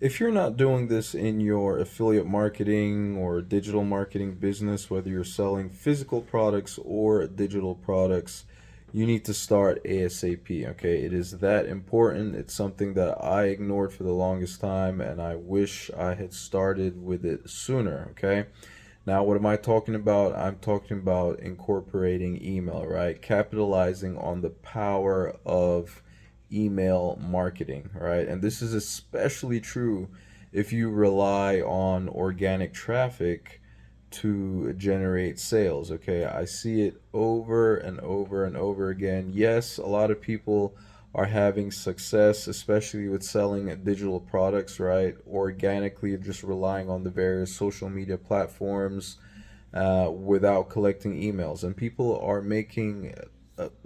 If you're not doing this in your affiliate marketing or digital marketing business, whether you're selling physical products or digital products, you need to start ASAP, okay? It is that important. It's something that I ignored for the longest time, and I wish I had started with it sooner, okay? Now, what am I talking about? I'm talking about incorporating email, right? Capitalizing on the power of email marketing, right? And this is especially true if you rely on organic traffic to generate sales, okay? I see it over and over and over again. Yes, a lot of people are having success, especially with selling digital products, right? Organically, just relying on the various social media platforms without collecting emails. And people are making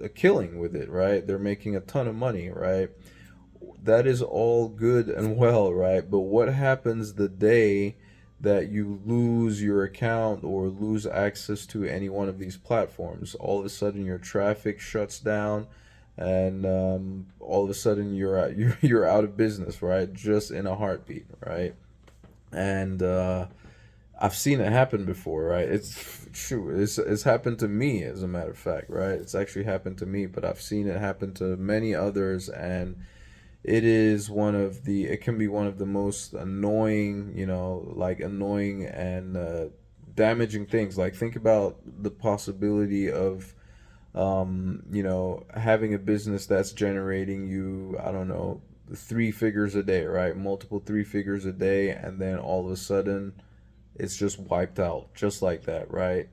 a killing with it, right? They're making a ton of money, right? That is all good and well, right? But what happens the day that you lose your account or lose access to any one of these platforms? All of a sudden, your traffic shuts down, and all of a sudden, you're out of business, right? Just in a heartbeat, right? And I've seen it happen before, right? It's true. It's happened to me, as a matter of fact, right? It's actually happened to me, but I've seen it happen to many others, and it can be one of the most annoying, like annoying and damaging things. Like think about the possibility of having a business that's generating you, I don't know, three figures a day, right? Multiple three figures a day, and then all of a sudden it's just wiped out just like that, right?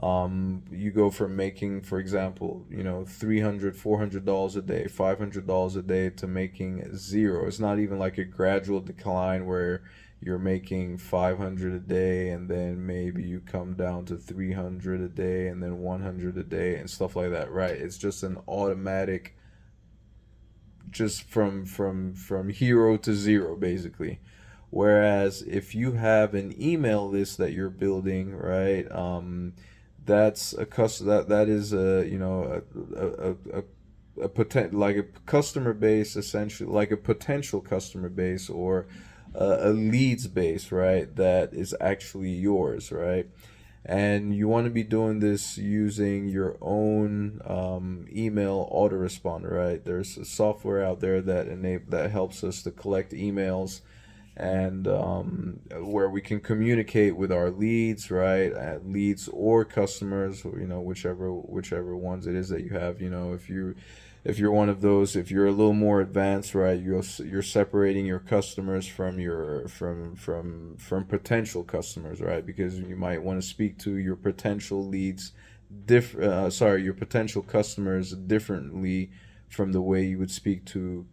You go from making, for example, $300, $400 a day, $500 a day to making zero. It's not even like a gradual decline where you're making 500 a day and then maybe you come down to 300 a day and then 100 a day and stuff like that, right? It's just an automatic, just from hero to zero, basically. Whereas if you have an email list that you're building, right, that's a that is a a potent like a customer base, essentially like a potential customer base, or a leads base, right, that is actually yours, right? And you want to be doing this using your own email autoresponder, right? There's a software out there that helps us to collect emails, and where we can communicate with our leads, right? Leads or customers, whichever ones it is that you have. If you're one of those, if you're a little more advanced, right, you're separating your customers from potential customers, right? Because you might want to speak to your potential leads your potential customers differently from the way you would speak to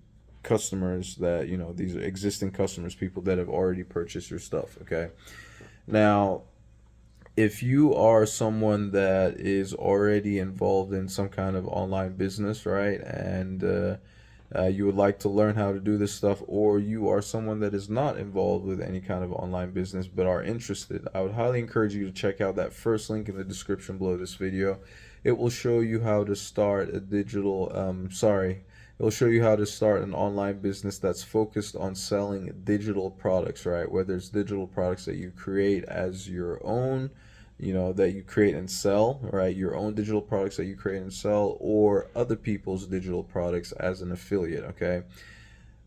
customers that, these are existing customers, people that have already purchased your stuff, okay? Now, if you are someone that is already involved in some kind of online business, right, and you would like to learn how to do this stuff, or you are someone that is not involved with any kind of online business but are interested, I would highly encourage you to check out that first link in the description below this video. It will show you how to start a digital, sorry, it will show you how to start an online business that's focused on selling digital products, right? Whether it's digital products that you create as your own, that you create and sell, right? Your own digital products that you create and sell, or other people's digital products as an affiliate, okay?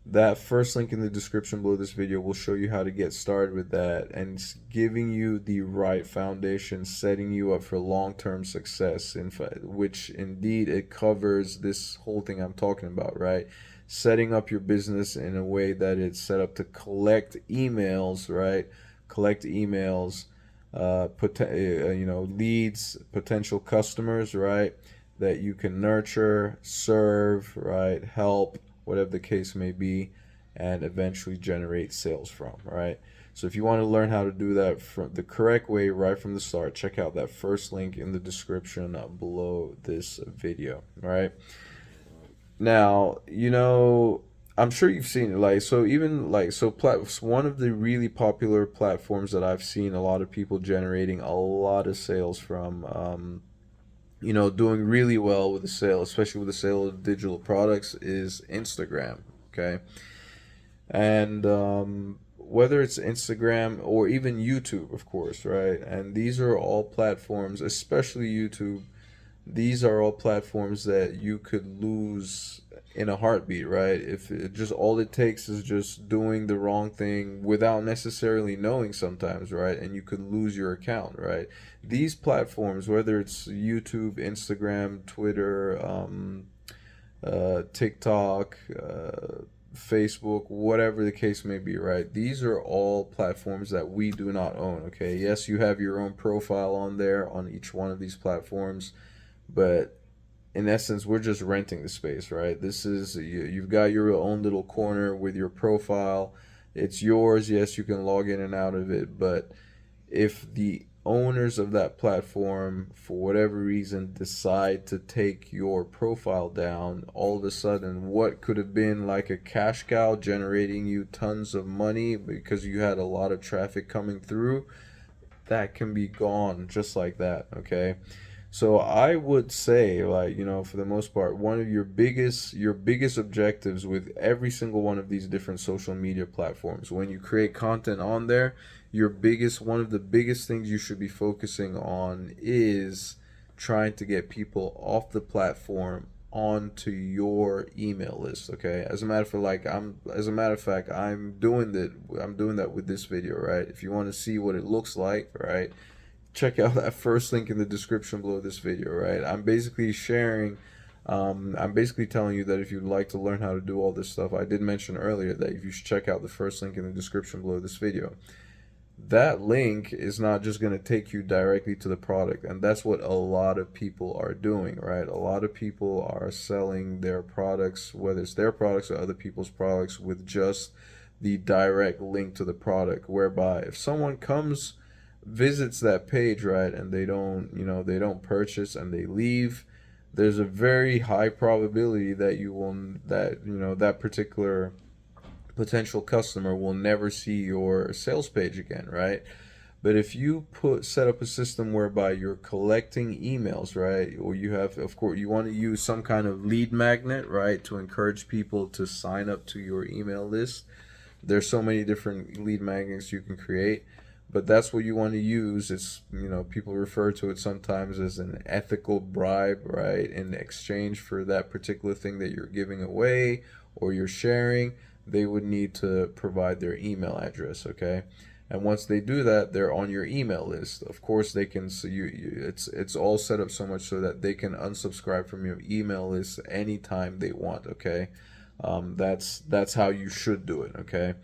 That first link in the description below this video will show you how to get started with that, and it's giving you the right foundation, setting you up for long-term success, in fact, which indeed it covers this whole thing I'm talking about, right? Setting up your business in a way that it's set up to collect emails, right? Collect emails, leads, potential customers, right? That you can nurture, serve, right? Help, whatever the case may be, and eventually generate sales from, right? So if you want to learn how to do that from the correct way right from the start, check out that first link in the description below this video, right? Now, I'm sure you've seen it. Like, so even like, one of the really popular platforms that I've seen a lot of people generating a lot of sales from, doing really well with the sale, especially with the sale of digital products, is Instagram. Okay. And whether it's Instagram or even YouTube, of course, right? And these are all platforms, especially YouTube. These are all platforms that you could lose in a heartbeat, right? If it just all it takes is just doing the wrong thing without necessarily knowing sometimes, right? And you could lose your account, right? These platforms, whether it's YouTube, Instagram, Twitter, TikTok, Facebook, whatever the case may be, right? These are all platforms that we do not own, okay? Yes, you have your own profile on there on each one of these platforms, but in essence, we're just renting the space, right? This is you've got your own little corner with your profile. It's yours. Yes, you can log in and out of it, but if the owners of that platform, for whatever reason, decide to take your profile down, all of a sudden, what could have been like a cash cow generating you tons of money because you had a lot of traffic coming through, that can be gone just like that, okay? So I would say, like, for the most part, one of your biggest objectives with every single one of these different social media platforms, when you create content on there, one of the biggest things you should be focusing on is trying to get people off the platform onto your email list. Okay. As a matter of fact, I'm doing that with this video, right? If you want to see what it looks like, right? Check out that first link in the description below this video, right? I'm basically telling you that if you'd like to learn how to do all this stuff, I did mention earlier that if you should check out the first link in the description below this video. That link is not just going to take you directly to the product, and that's what a lot of people are doing, right? A lot of people are selling their products, whether it's their products or other people's products, with just the direct link to the product, whereby if someone comes, visits that page, right, and they don't purchase and they leave, there's a very high probability that that particular potential customer will never see your sales page again, right? But if you set up a system whereby you're collecting emails, right, or you have, of course, you want to use some kind of lead magnet, right, to encourage people to sign up to your email list. There's so many different lead magnets you can create, but that's what you want to use. People refer to it sometimes as an ethical bribe, right? In exchange for that particular thing that you're giving away or you're sharing, they would need to provide their email address, okay? And once they do that, they're on your email list. Of course, they can. So it's all set up so much so that they can unsubscribe from your email list anytime they want. Okay, that's how you should do it. Okay,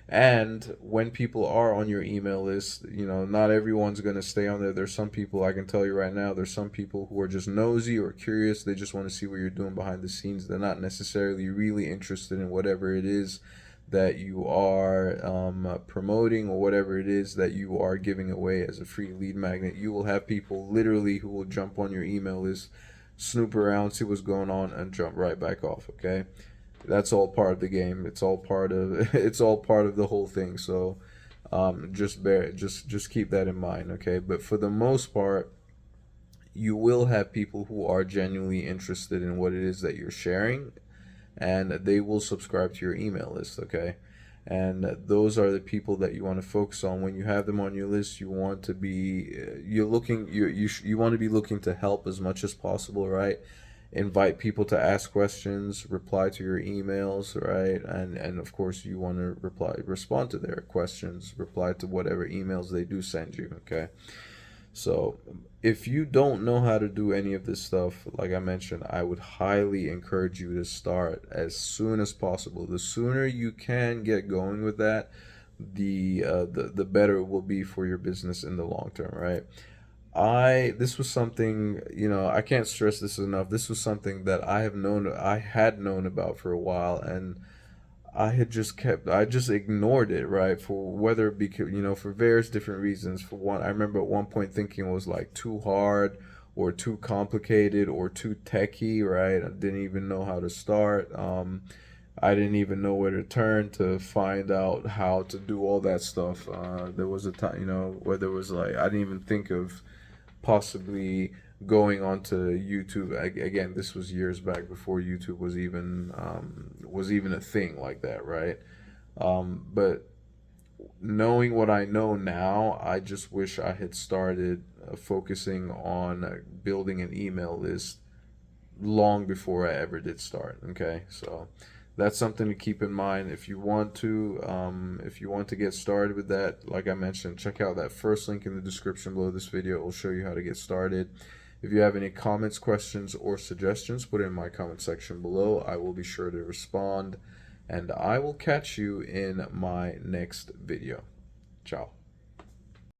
and when people are on your email list, not everyone's gonna stay on there. There's some people, I can tell you right now. There's some people who are just nosy or curious. They just want to see what you're doing behind the scenes. They're not necessarily really interested in whatever it is that you are promoting, or whatever it is that you are giving away as a free lead magnet. You will have people literally who will jump on your email list, snoop around, see what's going on, and jump right back off. Okay, that's all part of the game. It's all part of it's all part of the whole thing. So just keep that in mind. Okay, but for the most part, you will have people who are genuinely interested in what it is that you're sharing, and they will subscribe to your email list, okay? And those are the people that you want to focus on. When you have them on your list, you want to be you want to be looking to help as much as possible, right? Invite people to ask questions, reply to your emails, right? And of course, you want to respond to their questions, reply to whatever emails they do send you, okay? So, if you don't know how to do any of this stuff, like I mentioned, I would highly encourage you to start as soon as possible. The sooner you can get going with that, the better it will be for your business in the long term, right? This was something, I can't stress this enough. This was something that I had known about for a while, and I just ignored it, right? For whether because, for various different reasons. For one, I remember at one point thinking it was like too hard or too complicated or too techy, right? I didn't even know how to start. I didn't even know where to turn to find out how to do all that stuff. There was a time, where there was like, I didn't even think of possibly going onto YouTube. Again, this was years back before YouTube was even a thing like that, right? But knowing what I know now, I just wish I had started focusing on building an email list long before I ever did start. Okay, so that's something to keep in mind if you want to get started with that. Like I mentioned, check out that first link in the description below this video. It will show you how to get started. If you have any comments, questions, or suggestions, put it in my comment section below. I will be sure to respond, and I will catch you in my next video. Ciao.